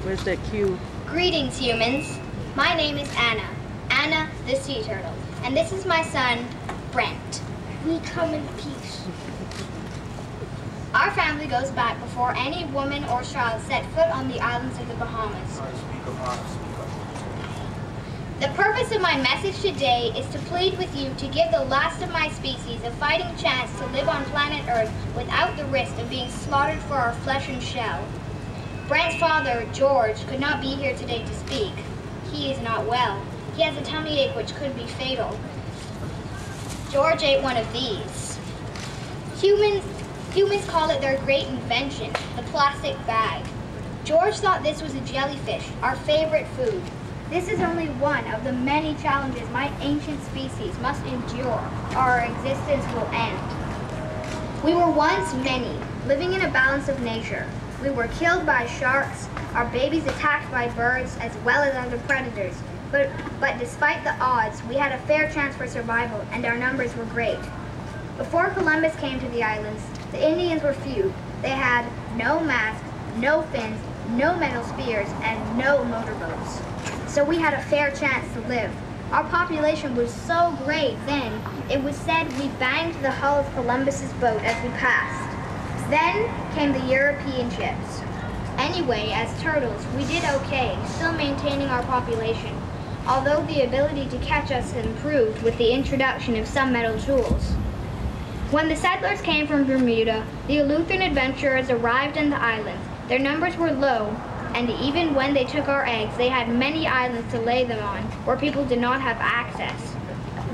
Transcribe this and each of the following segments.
Where's that cue? Greetings, humans. My name is Anna. Anna the sea turtle. And this is my son, Brent. We come in peace. Our family goes back before any woman or child set foot on the islands of the Bahamas. The purpose of my message today is to plead with you to give the last of my species a fighting chance to live on planet Earth without the risk of being slaughtered for our flesh and shell. Brent's father, George, could not be here today to speak. He is not well. He has a tummy ache which could be fatal. George ate one of these. Humans call it their great invention, the plastic bag. George thought this was a jellyfish, our favorite food. This is only one of the many challenges my ancient species must endure, or our existence will end. We were once many, living in a balance of nature. We were killed by sharks, our babies attacked by birds, as well as other predators. But despite the odds, we had a fair chance for survival, and our numbers were great. Before Columbus came to the islands, the Indians were few. They had no masks, no fins, no metal spears, and no motorboats. So we had a fair chance to live. Our population was so great then, it was said we banged the hull of Columbus's boat as we passed. Then came the European ships. Anyway, as turtles, we did okay, still maintaining our population, although the ability to catch us improved with the introduction of some metal tools. When the settlers came from Bermuda, the Aleutian adventurers arrived in the islands. Their numbers were low, and even when they took our eggs, they had many islands to lay them on, where people did not have access.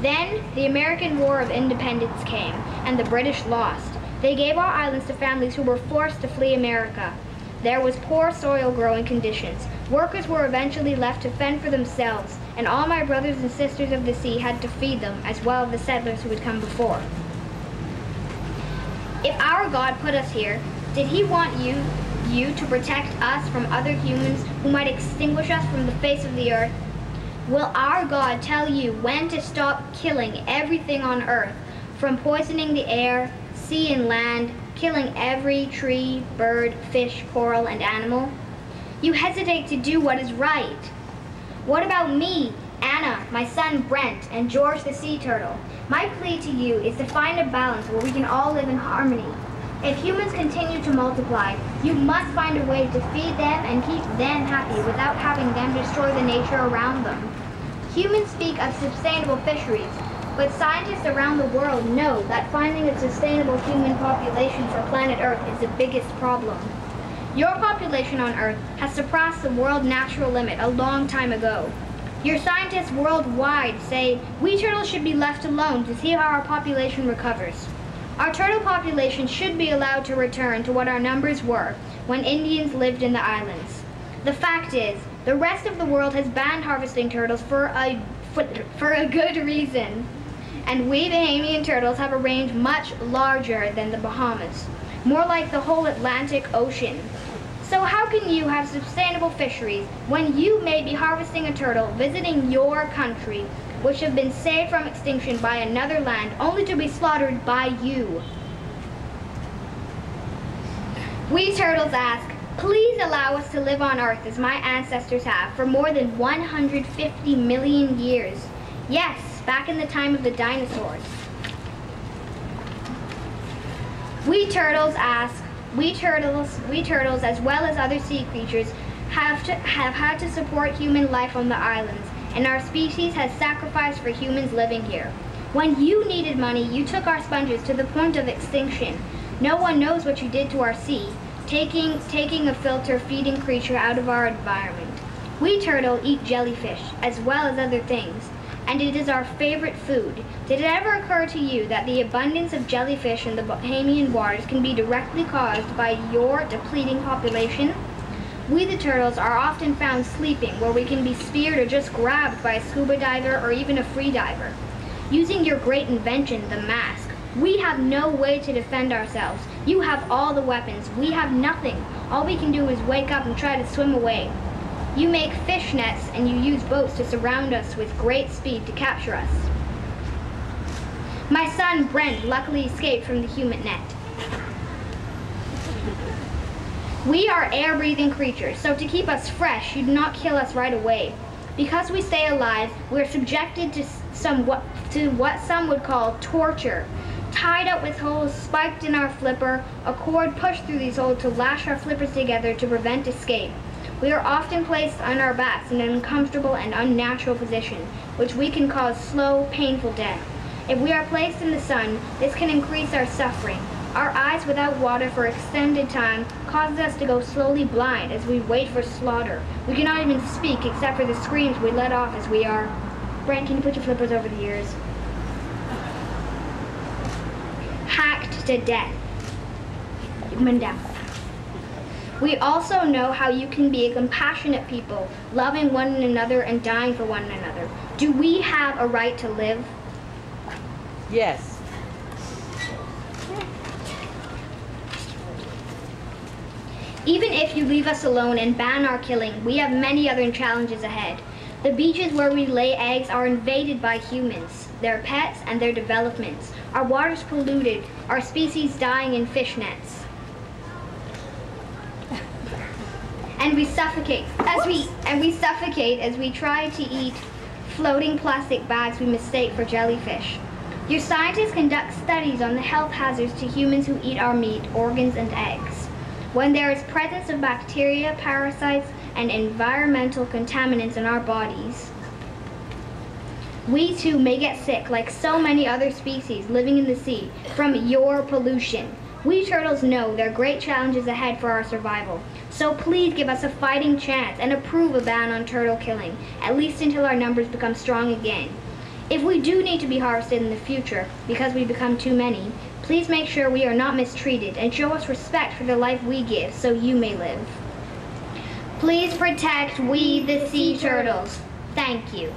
Then, the American War of Independence came, and the British lost. They gave our islands to families who were forced to flee America. There was poor soil growing conditions. Workers were eventually left to fend for themselves, and all my brothers and sisters of the sea had to feed them, as well as the settlers who had come before. If our God put us here, did he want you to protect us from other humans who might extinguish us from the face of the earth? Will our God tell you when to stop killing everything on earth, from poisoning the air, sea and land, killing every tree, bird, fish, coral, and animal? You hesitate to do what is right. What about me, Anna, my son Brent, and George the sea turtle? My plea to you is to find a balance where we can all live in harmony. If humans continue to multiply, you must find a way to feed them and keep them happy without having them destroy the nature around them. Humans speak of sustainable fisheries, but scientists around the world know that finding a sustainable human population for planet Earth is the biggest problem. Your population on Earth has surpassed the world natural limit a long time ago. Your scientists worldwide say we turtles should be left alone to see how our population recovers. Our turtle population should be allowed to return to what our numbers were when Indians lived in the islands. The fact is, the rest of the world has banned harvesting turtles for a good reason. And we Bahamian turtles have a range much larger than the Bahamas, more like the whole Atlantic Ocean. So how can you have sustainable fisheries when you may be harvesting a turtle visiting your country, which have been saved from extinction by another land, only to be slaughtered by you? We turtles ask, please allow us to live on Earth as my ancestors have for more than 150 million years. Yes, back in the time of the dinosaurs. We turtles ask, we turtles as well as other sea creatures have had to support human life on the islands, and our species has sacrificed for humans living here. When you needed money, you took our sponges to the point of extinction. No one knows what you did to our sea, taking a filter feeding creature out of our environment. We turtle eat jellyfish as well as other things, and it is our favorite food. Did it ever occur to you that the abundance of jellyfish in the Bahamian waters can be directly caused by your depleting population? We the turtles are often found sleeping where we can be speared or just grabbed by a scuba diver or even a free diver. Using your great invention, the mask, we have no way to defend ourselves. You have all the weapons. We have nothing. All we can do is wake up and try to swim away. You make fish nets and you use boats to surround us with great speed to capture us. My son Brent luckily escaped from the human net. We are air-breathing creatures, so to keep us fresh, you do not kill us right away. Because we stay alive, we are subjected to what some would call torture. Tied up with holes spiked in our flipper, a cord pushed through these holes to lash our flippers together to prevent escape. We are often placed on our backs in an uncomfortable and unnatural position, which we can cause slow, painful death. If we are placed in the sun, this can increase our suffering. Our eyes without water for extended time causes us to go slowly blind as we wait for slaughter. We cannot even speak except for the screams we let off as we are. Brent, can you put your flippers over the ears? Hacked to death. You can bend down. We also know how you can be a compassionate people, loving one another and dying for one another. Do we have a right to live? Yes. Even if you leave us alone and ban our killing, we have many other challenges ahead. The beaches where we lay eggs are invaded by humans, their pets, and their developments. Our water's polluted, our species dying in fish nets. And we suffocate as we try to eat floating plastic bags we mistake for jellyfish. Your scientists conduct studies on the health hazards to humans who eat our meat, organs, and eggs. When there is presence of bacteria, parasites, and environmental contaminants in our bodies, we too may get sick like so many other species living in the sea from your pollution. We turtles know there are great challenges ahead for our survival, so please give us a fighting chance and approve a ban on turtle killing, at least until our numbers become strong again. If we do need to be harvested in the future because we become too many, please make sure we are not mistreated and show us respect for the life we give so you may live. Please protect we the sea turtles. Thank you.